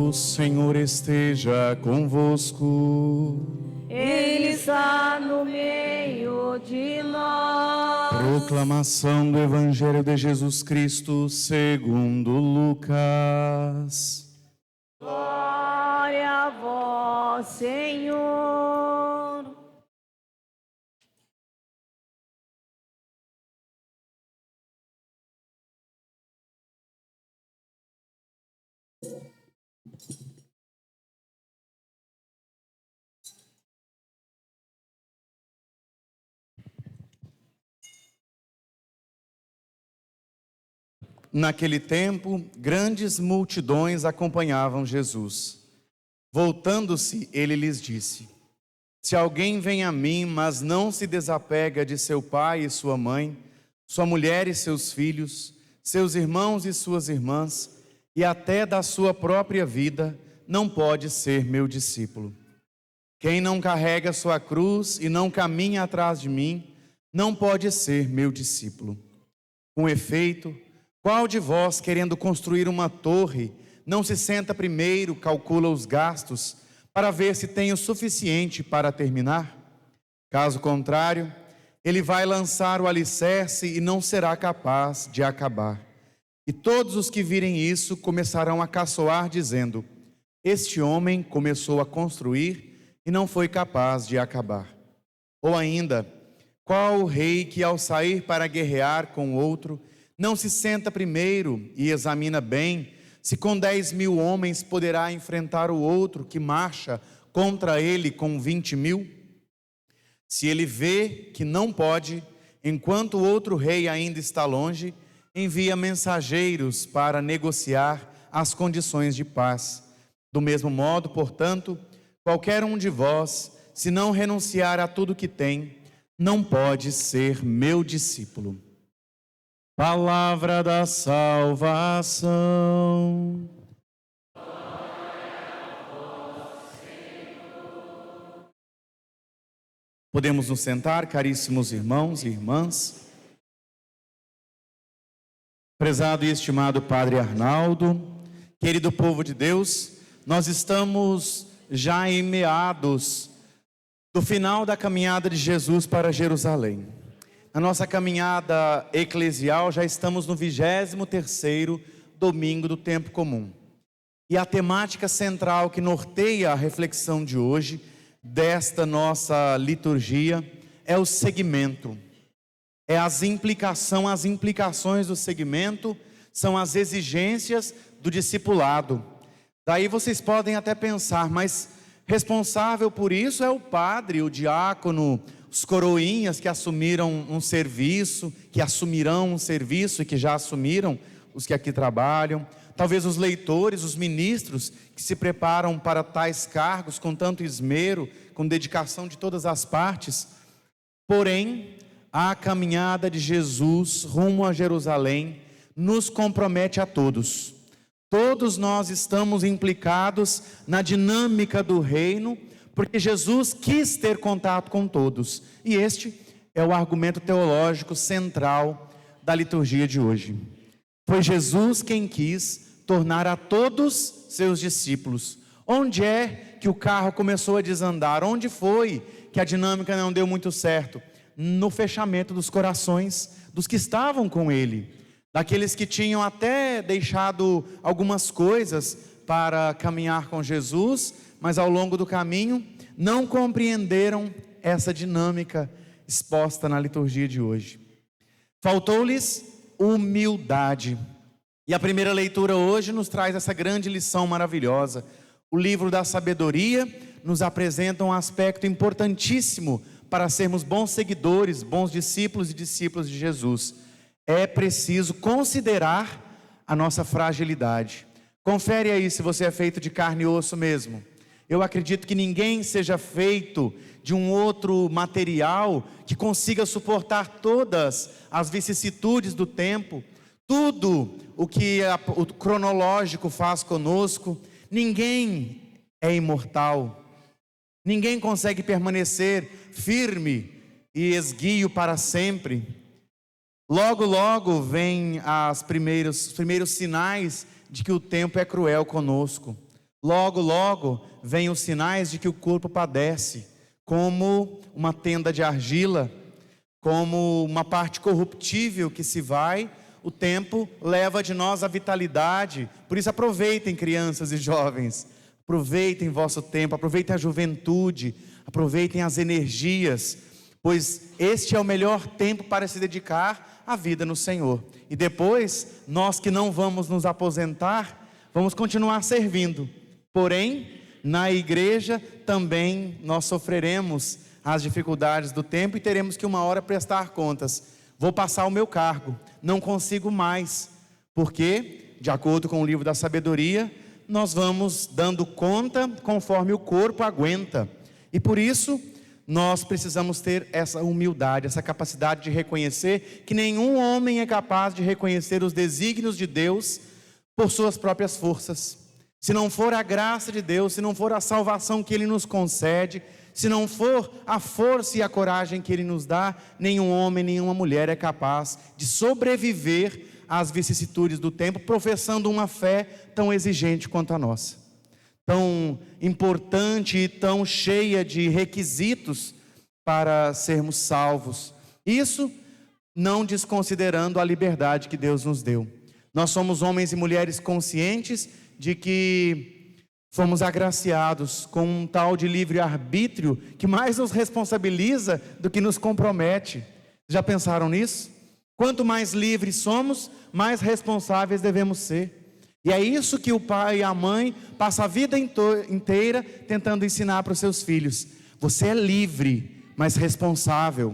O Senhor esteja convosco. Ele está no meio de nós. Proclamação do Evangelho de Jesus Cristo segundo Lucas. Glória a vós, Senhor. Naquele tempo, grandes multidões acompanhavam Jesus. Voltando-se, ele lhes disse: Se alguém vem a mim, mas não se desapega de seu pai e sua mãe, sua mulher e seus filhos, seus irmãos e suas irmãs, e até da sua própria vida, não pode ser meu discípulo. Quem não carrega sua cruz e não caminha atrás de mim, não pode ser meu discípulo. Com efeito, qual de vós, querendo construir uma torre, não se senta primeiro, calcula os gastos, para ver se tem o suficiente para terminar? Caso contrário, ele vai lançar o alicerce e não será capaz de acabar. E todos os que virem isso começarão a caçoar, dizendo: Este homem começou a construir e não foi capaz de acabar. Ou ainda, qual o rei que ao sair para guerrear com outro, não se senta primeiro e examina bem se com 10.000 homens poderá enfrentar o outro que marcha contra ele com 20.000? Se ele vê que não pode, enquanto o outro rei ainda está longe, envia mensageiros para negociar as condições de paz. Do mesmo modo, portanto, qualquer um de vós, se não renunciar a tudo que tem, não pode ser meu discípulo. Palavra da salvação. Podemos nos sentar, caríssimos irmãos e irmãs. Prezado e estimado Padre Arnaldo, querido povo de Deus, nós estamos já em meados do final da caminhada de Jesus para Jerusalém. Na nossa caminhada eclesial já estamos no 23º domingo do tempo comum. E a temática central que norteia a reflexão de hoje, desta nossa liturgia, é o segmento. É as implicações do segmento, são as exigências do discipulado. Daí vocês podem até pensar, mas responsável por isso é o padre, o diácono, os coroinhas que assumiram um serviço, que assumirão um serviço e que já assumiram, os que aqui trabalham. Talvez os leitores, os ministros que se preparam para tais cargos com tanto esmero, com dedicação de todas as partes. Porém, a caminhada de Jesus rumo a Jerusalém nos compromete a todos. Todos nós estamos implicados na dinâmica do reino, porque Jesus quis ter contato com todos. E este é o argumento teológico central da liturgia de hoje. Foi Jesus quem quis tornar a todos seus discípulos. Onde é que o carro começou a desandar? Onde foi que a dinâmica não deu muito certo? No fechamento dos corações dos que estavam com ele, daqueles que tinham até deixado algumas coisas para caminhar com Jesus, mas ao longo do caminho não compreenderam essa dinâmica exposta na liturgia de hoje. Faltou-lhes humildade. E a primeira leitura hoje nos traz essa grande lição maravilhosa. O livro da sabedoria nos apresenta um aspecto importantíssimo para sermos bons seguidores, bons discípulos e discípulos de Jesus. É preciso considerar a nossa fragilidade. Confere aí se você é feito de carne e osso mesmo. Eu acredito que ninguém seja feito de um outro material que consiga suportar todas as vicissitudes do tempo, tudo o que o cronológico faz conosco. Ninguém é imortal, ninguém consegue permanecer firme e esguio para sempre. Logo, logo vem os primeiros sinais de que o tempo é cruel conosco. Logo, logo, vêm os sinais de que o corpo padece, como uma tenda de argila, como uma parte corruptível que se vai, o tempo leva de nós a vitalidade. Por isso aproveitem, crianças e jovens, aproveitem vosso tempo, aproveitem a juventude, aproveitem as energias, pois este é o melhor tempo para se dedicar à vida no Senhor. E depois, nós que não vamos nos aposentar, vamos continuar servindo. Porém, na igreja também nós sofreremos as dificuldades do tempo e teremos que uma hora prestar contas. Vou passar o meu cargo, não consigo mais, porque, de acordo com o livro da sabedoria, nós vamos dando conta conforme o corpo aguenta. E por isso, nós precisamos ter essa humildade, essa capacidade de reconhecer que nenhum homem é capaz de reconhecer os desígnios de Deus por suas próprias forças. Se não for a graça de Deus, se não for a salvação que Ele nos concede, se não for a força e a coragem que Ele nos dá, nenhum homem, nenhuma mulher é capaz de sobreviver às vicissitudes do tempo, professando uma fé tão exigente quanto a nossa, tão importante e tão cheia de requisitos para sermos salvos. Isso não desconsiderando a liberdade que Deus nos deu. Nós somos homens e mulheres conscientes de que fomos agraciados com um tal de livre-arbítrio que mais nos responsabiliza do que nos compromete. Já pensaram nisso? Quanto mais livres somos, mais responsáveis devemos ser. E é isso que o pai e a mãe passam a vida inteira tentando ensinar para os seus filhos. Você é livre, mas responsável.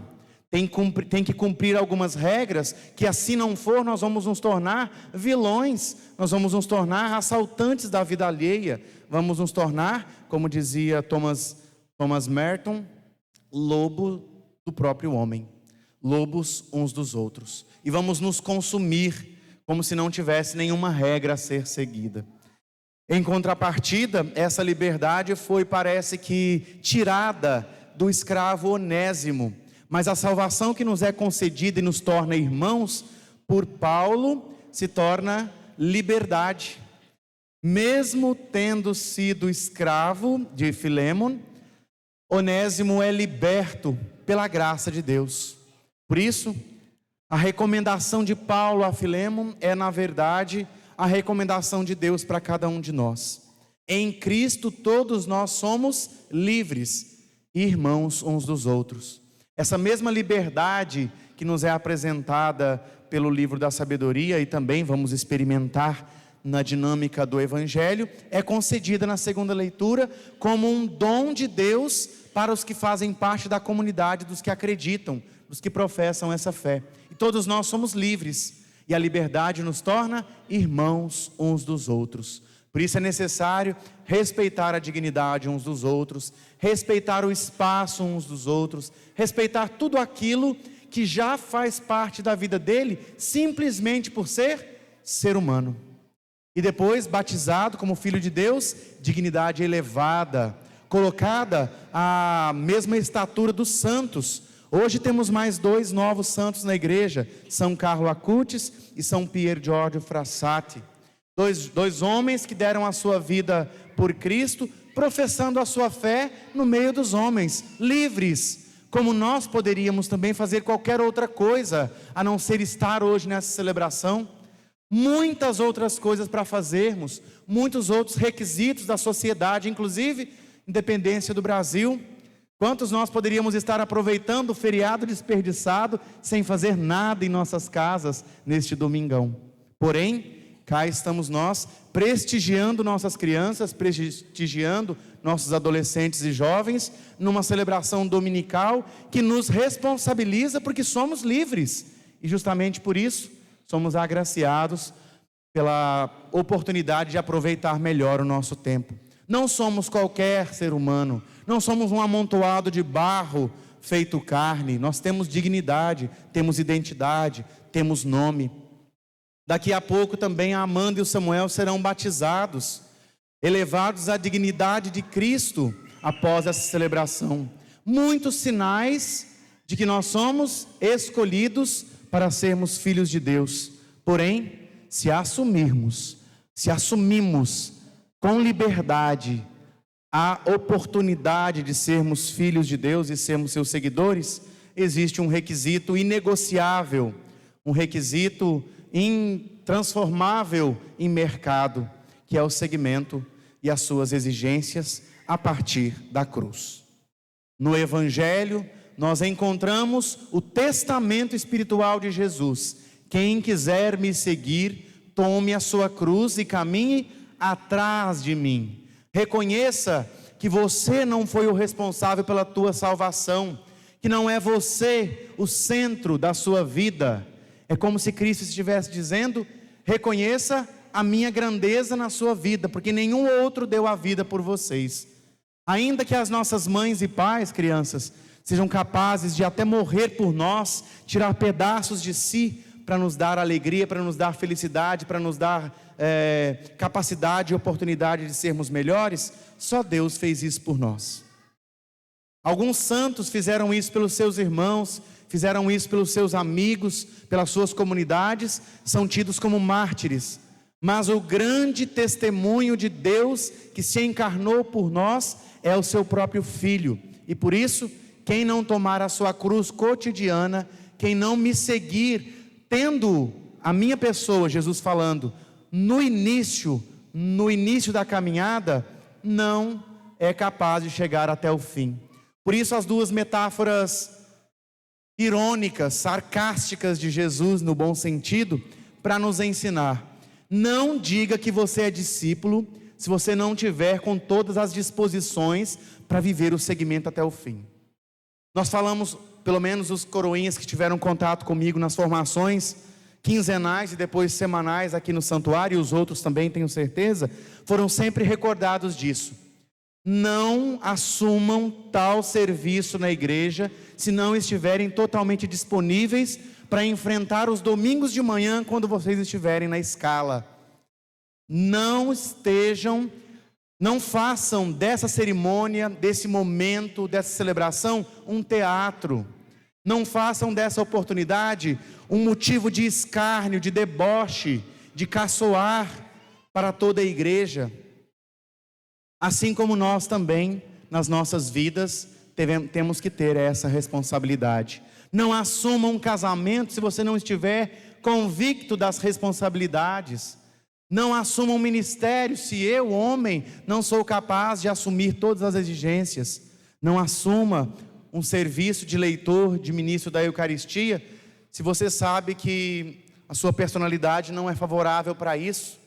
Tem que cumprir algumas regras, que assim não for, nós vamos nos tornar vilões, nós vamos nos tornar assaltantes da vida alheia, vamos nos tornar, como dizia Thomas Merton, lobo do próprio homem, lobos uns dos outros, e vamos nos consumir, como se não tivesse nenhuma regra a ser seguida. Em contrapartida, essa liberdade foi, parece que, tirada do escravo Onésimo, mas a salvação que nos é concedida e nos torna irmãos, por Paulo, se torna liberdade. Mesmo tendo sido escravo de Filémon, Onésimo é liberto pela graça de Deus. Por isso, a recomendação de Paulo a Filémon é, na verdade, a recomendação de Deus para cada um de nós. Em Cristo todos nós somos livres, irmãos uns dos outros. Essa mesma liberdade que nos é apresentada pelo livro da sabedoria e também vamos experimentar na dinâmica do Evangelho, é concedida na segunda leitura como um dom de Deus para os que fazem parte da comunidade dos que acreditam, dos que professam essa fé. E todos nós somos livres e a liberdade nos torna irmãos uns dos outros. Por isso é necessário respeitar a dignidade uns dos outros, respeitar o espaço uns dos outros, respeitar tudo aquilo que já faz parte da vida dele, simplesmente por ser humano. E depois, batizado como filho de Deus, dignidade elevada, colocada à mesma estatura dos santos. Hoje temos mais 2 novos santos na igreja, São Carlo Acutis e São Pier Giorgio Frassati. Dois homens que deram a sua vida por Cristo, professando a sua fé no meio dos homens, livres, como nós poderíamos também fazer qualquer outra coisa, a não ser estar hoje nessa celebração. Muitas outras coisas para fazermos, muitos outros requisitos da sociedade, inclusive independência do Brasil. Quantos nós poderíamos estar aproveitando o feriado desperdiçado, sem fazer nada em nossas casas neste domingão? Porém, cá estamos nós, prestigiando nossas crianças, prestigiando nossos adolescentes e jovens, numa celebração dominical que nos responsabiliza porque somos livres. E justamente por isso, somos agraciados pela oportunidade de aproveitar melhor o nosso tempo. Não somos qualquer ser humano, não somos um amontoado de barro feito carne. Nós temos dignidade, temos identidade, temos nome. Daqui a pouco também a Amanda e o Samuel serão batizados, elevados à dignidade de Cristo após essa celebração. Muitos sinais de que nós somos escolhidos para sermos filhos de Deus. Porém, se assumimos com liberdade a oportunidade de sermos filhos de Deus e sermos seus seguidores, existe um requisito inegociável, um requisito intransformável em mercado, que é o seguimento e as suas exigências a partir da cruz. No Evangelho, nós encontramos o testamento espiritual de Jesus: quem quiser me seguir, tome a sua cruz e caminhe atrás de mim. Reconheça que você não foi o responsável pela tua salvação, que não é você o centro da sua vida. É como se Cristo estivesse dizendo: reconheça a minha grandeza na sua vida, porque nenhum outro deu a vida por vocês. Ainda que as nossas mães e pais, crianças, sejam capazes de até morrer por nós, tirar pedaços de si para nos dar alegria, para nos dar felicidade, para nos dar capacidade e oportunidade de sermos melhores, só Deus fez isso por nós. Alguns santos fizeram isso pelos seus irmãos, fizeram isso pelos seus amigos, pelas suas comunidades, são tidos como mártires. Mas o grande testemunho de Deus que se encarnou por nós é o seu próprio Filho. E por isso, quem não tomar a sua cruz cotidiana, quem não me seguir, tendo a minha pessoa, Jesus falando, no início da caminhada, não é capaz de chegar até o fim. Por isso as duas metáforas irônicas, sarcásticas de Jesus, no bom sentido, para nos ensinar: não diga que você é discípulo se você não tiver com todas as disposições para viver o segmento até o fim. Nós falamos, pelo menos os coroinhas que tiveram contato comigo nas formações quinzenais e depois semanais aqui no santuário, e os outros também, tenho certeza, foram sempre recordados disso. Não assumam tal serviço na igreja se não estiverem totalmente disponíveis para enfrentar os domingos de manhã quando vocês estiverem na escala. Não façam dessa cerimônia, desse momento, dessa celebração, um teatro. Não façam dessa oportunidade um motivo de escárnio, de deboche, de caçoar para toda a igreja. Assim como nós também, nas nossas vidas, temos que ter essa responsabilidade. Não assuma um casamento se você não estiver convicto das responsabilidades. Não assuma um ministério se eu, homem, não sou capaz de assumir todas as exigências. Não assuma um serviço de leitor, de ministro da Eucaristia, se você sabe que a sua personalidade não é favorável para isso.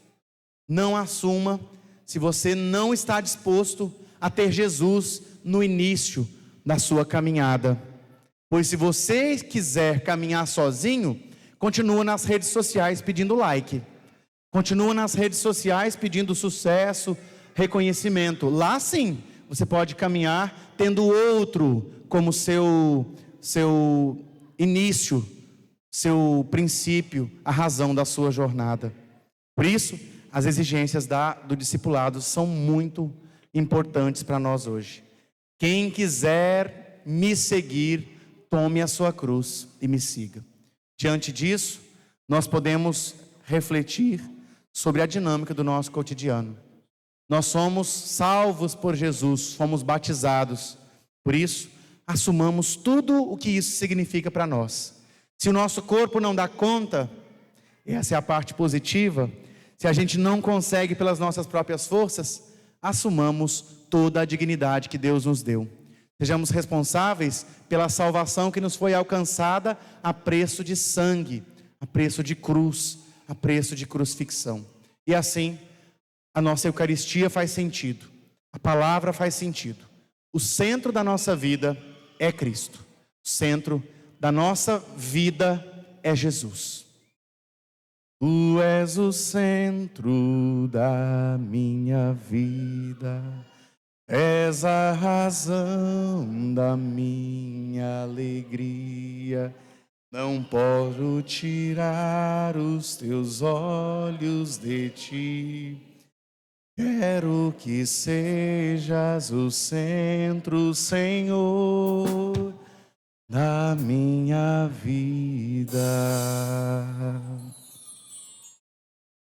Não assuma se você não está disposto a ter Jesus no início da sua caminhada. Pois se você quiser caminhar sozinho, continua nas redes sociais pedindo like. Continua nas redes sociais pedindo sucesso, reconhecimento. Lá sim, você pode caminhar tendo outro como seu início, seu princípio, a razão da sua jornada. Por isso, as exigências do discipulado são muito importantes para nós hoje. Quem quiser me seguir, tome a sua cruz e me siga. Diante disso, nós podemos refletir sobre a dinâmica do nosso cotidiano. Nós somos salvos por Jesus, fomos batizados. Por isso, assumamos tudo o que isso significa para nós. Se o nosso corpo não dá conta, essa é a parte positiva, se a gente não consegue pelas nossas próprias forças, assumamos toda a dignidade que Deus nos deu. Sejamos responsáveis pela salvação que nos foi alcançada a preço de sangue, a preço de cruz, a preço de crucifixão. E assim, a nossa Eucaristia faz sentido, a palavra faz sentido. O centro da nossa vida é Cristo. O centro da nossa vida é Jesus. Tu és o centro da minha vida, és a razão da minha alegria. Não posso tirar os teus olhos de ti. Quero que sejas o centro, Senhor, da minha vida.